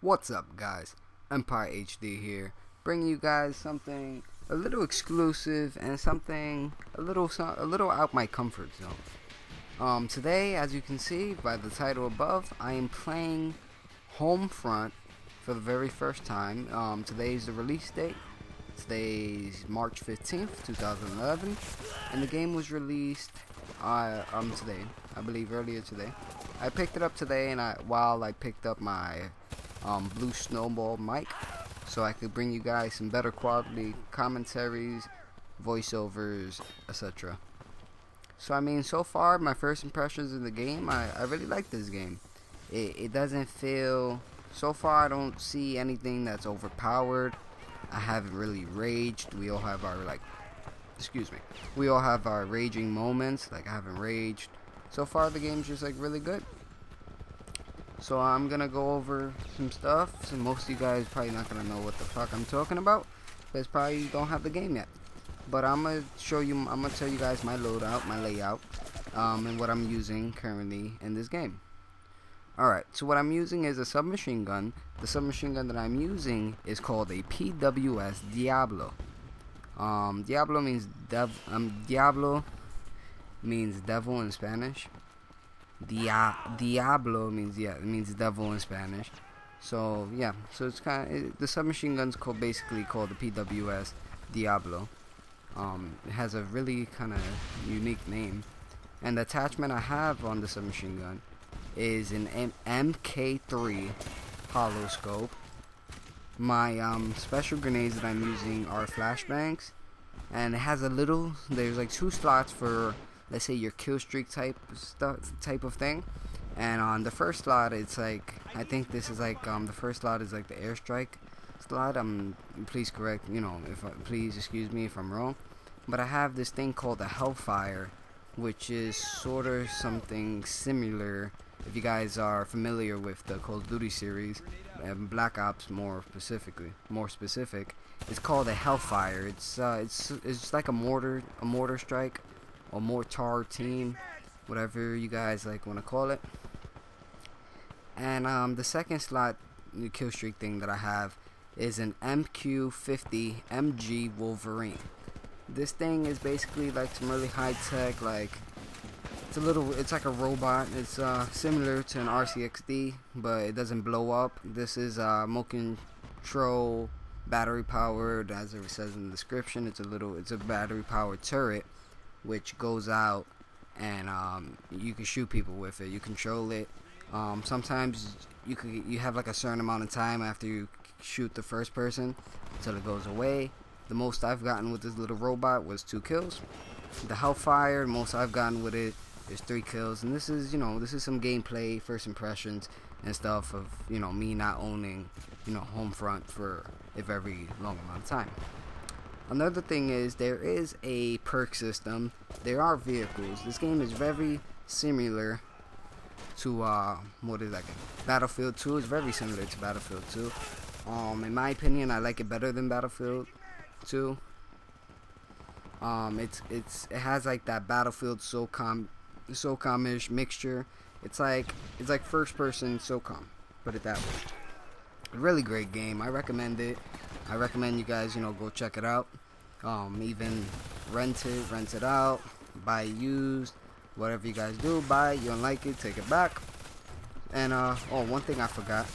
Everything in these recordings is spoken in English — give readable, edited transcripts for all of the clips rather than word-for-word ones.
What's up, guys? EMPIIRExHD here, bringing you guys something a little exclusive and something a little out my comfort zone. Today, as you can see by the title above, I am playing Homefront for the very first time. Today's the release date. Today's March 15th, 2011, and the game was released today, I believe earlier today. I picked it up today, and while I picked up my blue snowball mic, so I could bring you guys some better quality commentaries, voiceovers, etc. So I mean, so far my first impressions of the game, I really like this game. It doesn't feel, so far I don't see anything that's overpowered. I haven't really raged. We all have our we all have our raging moments. Like, I haven't raged. So far the game's just like really good. So I'm gonna go over some stuff. So most of you guys probably not gonna know what the fuck I'm talking about, because probably don't have the game yet. But I'm gonna tell you guys my loadout, my layout, and what I'm using currently in this game. Alright, so what I'm using is a submachine gun. The submachine gun that I'm using is called a PWS Diablo. Diablo means Diablo means devil in Spanish. Diablo means, it means devil in Spanish. So yeah, so it's the submachine gun's basically called the PWS Diablo. It has a really kind of unique name, and the attachment I have on the submachine gun is an MK3 hollow scope. My special grenades that I'm using are flashbangs, and it has there's like 2 slots for, let's say, your kill streak type of thing. And on the first slot, it's like, I think this is like the first slot is like the airstrike slot. Please please excuse me if I'm wrong, but I have this thing called the Hellfire, which is sort of something similar. If you guys are familiar with the Call of Duty series, Black Ops more specific, it's called a Hellfire. It's like a mortar strike, or mortar team, whatever you guys like want to call it. And the second slot, the kill streak thing that I have, is an MQ-50 MG Wolverine. This thing is basically like some really high tech, like, it's like a robot. It's similar to an RCXD, but it doesn't blow up. This is motion control, battery powered, as it says in the description. It's a battery powered turret which goes out, and you can shoot people with it. You control it. Sometimes you have like a certain amount of time after you shoot the first person until it goes away. The most I've gotten with this little robot was 2 kills. The Hellfire, most I've gotten with it is 3 kills, and this is some gameplay, first impressions and stuff of me not owning Homefront for a very long amount of time. Another thing is, there is a perk system. There are vehicles. This game is very similar to Battlefield 2. It's very similar to Battlefield 2. In my opinion, I like it better than Battlefield 2. It has like that Battlefield SOCOM-ish mixture. It's like first person SOCOM, put it that way. Really great game. I recommend it. I recommend you guys go check it out. Even rent it out, buy it used, whatever you guys do. Buy it, you don't like it, take it back. And one thing I forgot,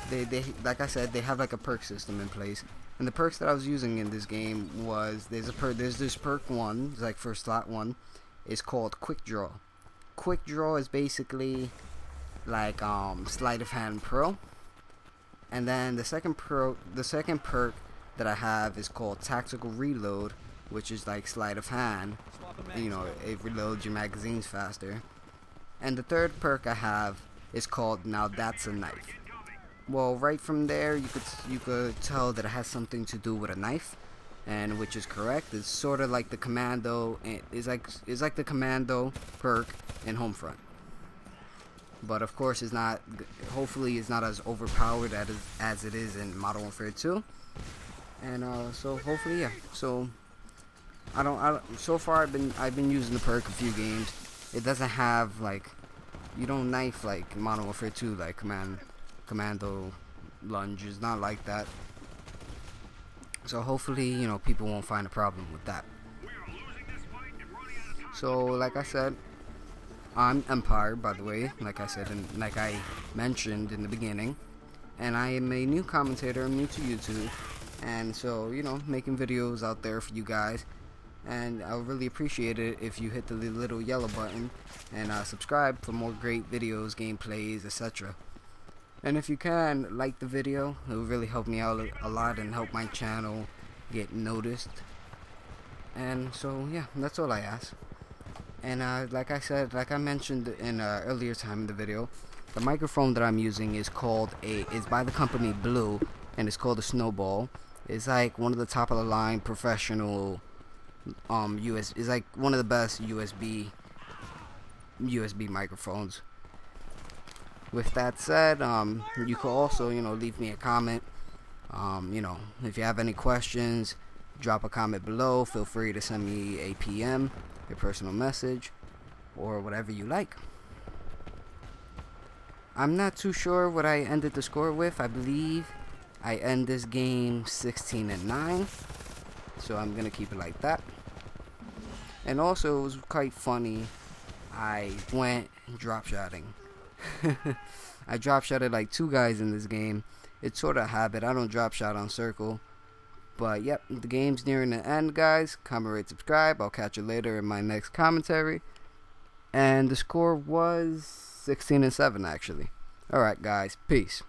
they like I said, they have like a perk system in place. And the perks that I was using in this game was, there's this perk 1, it's like for slot 1, is called Quick Draw. Quick Draw is basically like sleight of hand pro. And then the second perk that I have is called Tactical Reload, which is like sleight of hand. It reloads your magazines faster. And the third perk I have is called Now That's a Knife. Well, right from there, you could tell that it has something to do with a knife, and which is correct. It's sort of like the commando. It's like the commando perk in Homefront. But of course, it's not. Hopefully, it's not as overpowered as it is in Modern Warfare 2. And so hopefully, yeah. So so far I've been using the perk a few games. It doesn't have like, you don't knife like Modern Warfare 2, like commando lunge. It's not like that. So hopefully, you know, people won't find a problem with that. So like I said, I'm Empire, by the way, like I said, and like I mentioned in the beginning, and I am a new commentator. I'm new to YouTube, and so, you know, making videos out there for you guys, and I would really appreciate it if you hit the little yellow button and subscribe for more great videos, gameplays, etc. And if you can, like the video. It would really help me out a lot and help my channel get noticed. And so yeah, that's all I ask. And like I said, like I mentioned in earlier time in the video, the microphone that I'm using is by the company Blue, and it's called a Snowball. It's like one of the top of the line professional it's like one of the best USB microphones. With that said, you could also, you know, leave me a comment. You know, if you have any questions, drop a comment below. Feel free to send me a PM, a personal message, or whatever you like. I'm not too sure what I ended the score with. I believe I end this game 16-9, so I'm gonna keep it like that. And also, it was quite funny. I went drop shotting. I drop shotted like 2 guys in this game. It's sort of a habit. I don't drop shot on circle. But yep, the game's nearing the end, guys. Comment, rate, subscribe. I'll catch you later in my next commentary. And the score was 16-7 actually. Alright guys, peace.